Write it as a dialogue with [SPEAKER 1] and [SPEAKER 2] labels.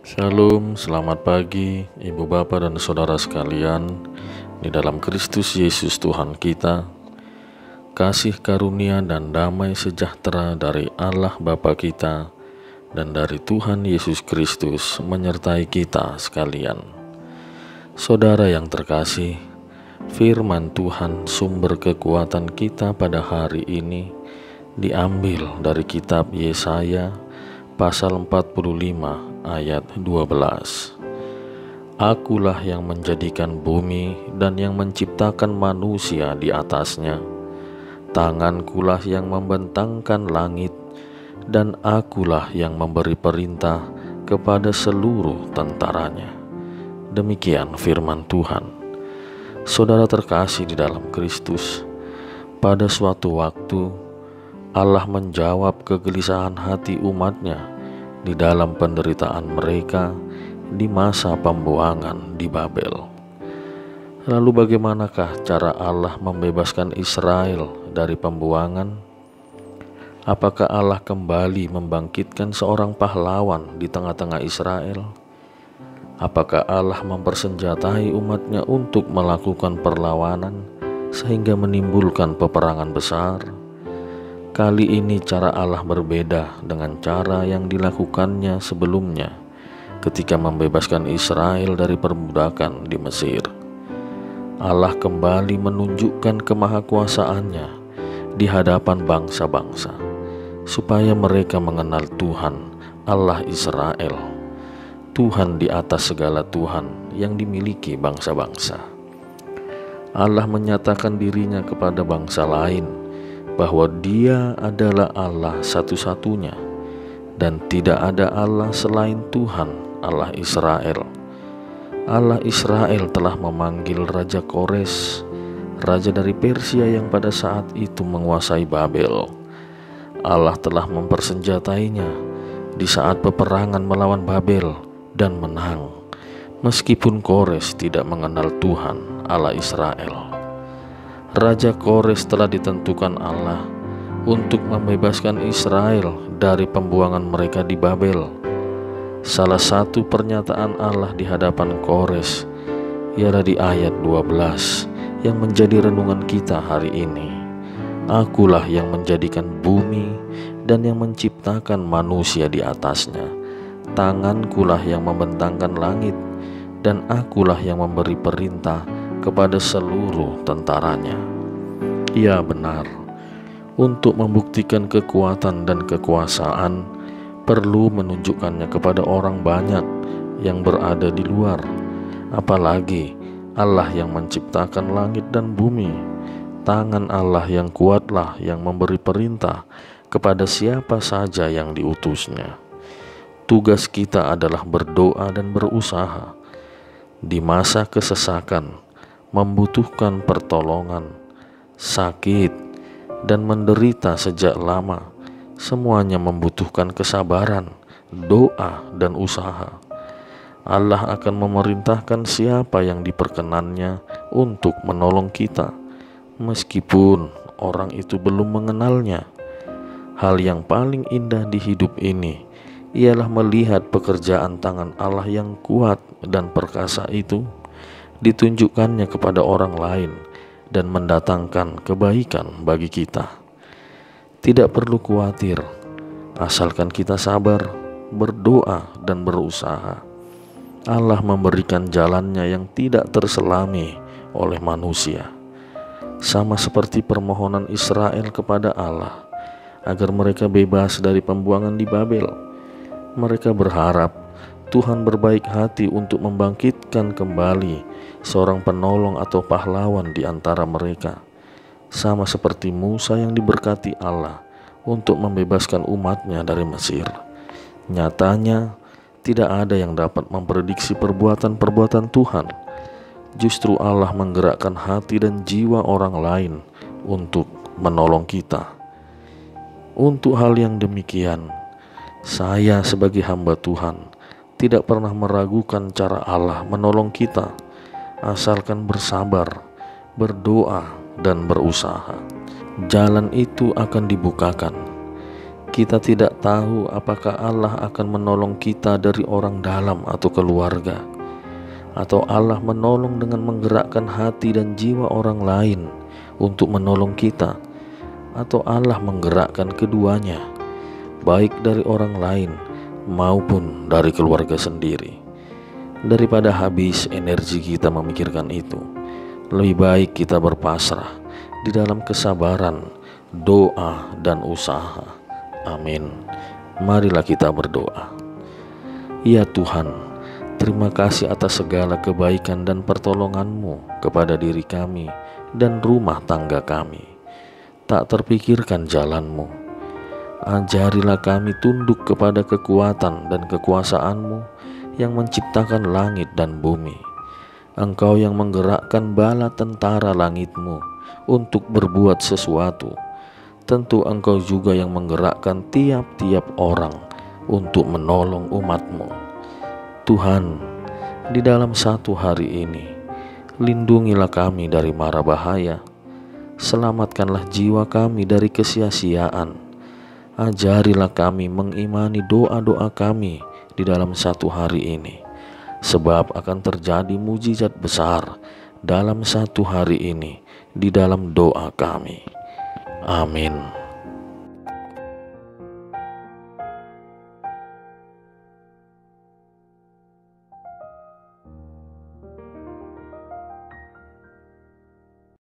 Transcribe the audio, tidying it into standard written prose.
[SPEAKER 1] Shalom, selamat pagi Ibu Bapak dan Saudara sekalian di dalam Kristus Yesus Tuhan kita. Kasih karunia dan damai sejahtera dari Allah Bapa kita dan dari Tuhan Yesus Kristus menyertai kita sekalian. Saudara yang terkasih, firman Tuhan sumber kekuatan kita pada hari ini diambil dari kitab Yesaya pasal 45 ayat 12. Akulah yang menjadikan bumi dan yang menciptakan manusia di atasnya. Tangankulah yang membentangkan langit, dan akulah yang memberi perintah kepada seluruh tentaranya. Demikian firman Tuhan. Saudara terkasih di dalam Kristus, pada suatu waktu Allah menjawab kegelisahan hati umatnya di dalam penderitaan mereka di masa pembuangan di Babel. Lalu bagaimanakah cara Allah membebaskan Israel dari pembuangan? Apakah Allah kembali membangkitkan seorang pahlawan di tengah-tengah Israel? Apakah Allah mempersenjatai umatnya untuk melakukan perlawanan sehingga menimbulkan peperangan besar? Kali ini cara Allah berbeda dengan cara yang dilakukannya sebelumnya ketika membebaskan Israel dari perbudakan di Mesir. Allah kembali menunjukkan kemahakuasaannya di hadapan bangsa-bangsa supaya mereka mengenal Tuhan Allah Israel, Tuhan di atas segala Tuhan yang dimiliki bangsa-bangsa. Allah menyatakan dirinya kepada bangsa lain bahwa Dia adalah Allah satu-satunya dan tidak ada Allah selain Tuhan Allah Israel. Allah Israel telah memanggil Raja Kores, raja dari Persia yang pada saat itu menguasai Babel. Allah telah mempersenjatainya di saat peperangan melawan Babel dan menang, meskipun Kores tidak mengenal Tuhan Allah Israel. Raja Kores telah ditentukan Allah untuk membebaskan Israel dari pembuangan mereka di Babel. Salah satu pernyataan Allah di hadapan Kores ialah di ayat 12 yang menjadi renungan kita hari ini. Akulah yang menjadikan bumi dan yang menciptakan manusia di atasnya. Tangankulah yang membentangkan langit, dan akulah yang memberi perintah kepada seluruh tentaranya. Ya benar, untuk membuktikan kekuatan dan kekuasaan perlu menunjukkannya kepada orang banyak yang berada di luar, apalagi Allah yang menciptakan langit dan bumi. Tangan Allah yang kuatlah yang memberi perintah kepada siapa saja yang diutusnya. Tugas kita adalah berdoa dan berusaha. Di masa kesesakan, membutuhkan pertolongan, sakit, dan menderita sejak lama, semuanya membutuhkan kesabaran, doa, dan usaha. Allah akan memerintahkan siapa yang diperkenannya untuk menolong kita, meskipun orang itu belum mengenalnya. Hal yang paling indah di hidup ini ialah melihat pekerjaan tangan Allah yang kuat dan perkasa itu ditunjukkannya kepada orang lain dan mendatangkan kebaikan bagi kita. Tidak perlu khawatir, asalkan kita sabar, berdoa, dan berusaha. Allah memberikan jalannya yang tidak terselami oleh manusia, sama seperti permohonan Israel kepada Allah agar mereka bebas dari pembuangan di Babel. Mereka berharap Tuhan berbaik hati untuk membangkitkan kembali seorang penolong atau pahlawan di antara mereka, sama seperti Musa yang diberkati Allah untuk membebaskan umatnya dari Mesir. Nyatanya, tidak ada yang dapat memprediksi perbuatan-perbuatan Tuhan. Justru Allah menggerakkan hati dan jiwa orang lain untuk menolong kita. Untuk hal yang demikian, saya sebagai hamba Tuhan tidak pernah meragukan cara Allah menolong kita, asalkan bersabar, berdoa, dan berusaha. Jalan itu akan dibukakan. Kita tidak tahu apakah Allah akan menolong kita dari orang dalam atau keluarga, atau Allah menolong dengan menggerakkan hati dan jiwa orang lain untuk menolong kita, atau Allah menggerakkan keduanya, baik dari orang lain maupun dari keluarga sendiri. Daripada habis energi kita memikirkan itu, lebih baik kita berpasrah di dalam kesabaran, doa, dan usaha. Amin. Marilah kita berdoa. Ya Tuhan, terima kasih atas segala kebaikan dan pertolongan-Mu kepada diri kami dan rumah tangga kami. Tak terpikirkan jalan-Mu. Ajarilah kami tunduk kepada kekuatan dan kekuasaan-Mu yang menciptakan langit dan bumi. Engkau yang menggerakkan bala tentara langit-Mu untuk berbuat sesuatu. Tentu Engkau juga yang menggerakkan tiap-tiap orang untuk menolong umat-Mu. Tuhan, di dalam satu hari ini, lindungilah kami dari mara bahaya. Selamatkanlah jiwa kami dari kesia-siaan. Ajarilah kami mengimani doa-doa kami di dalam satu hari ini, sebab akan terjadi mujizat besar dalam satu hari ini di dalam doa kami. Amin.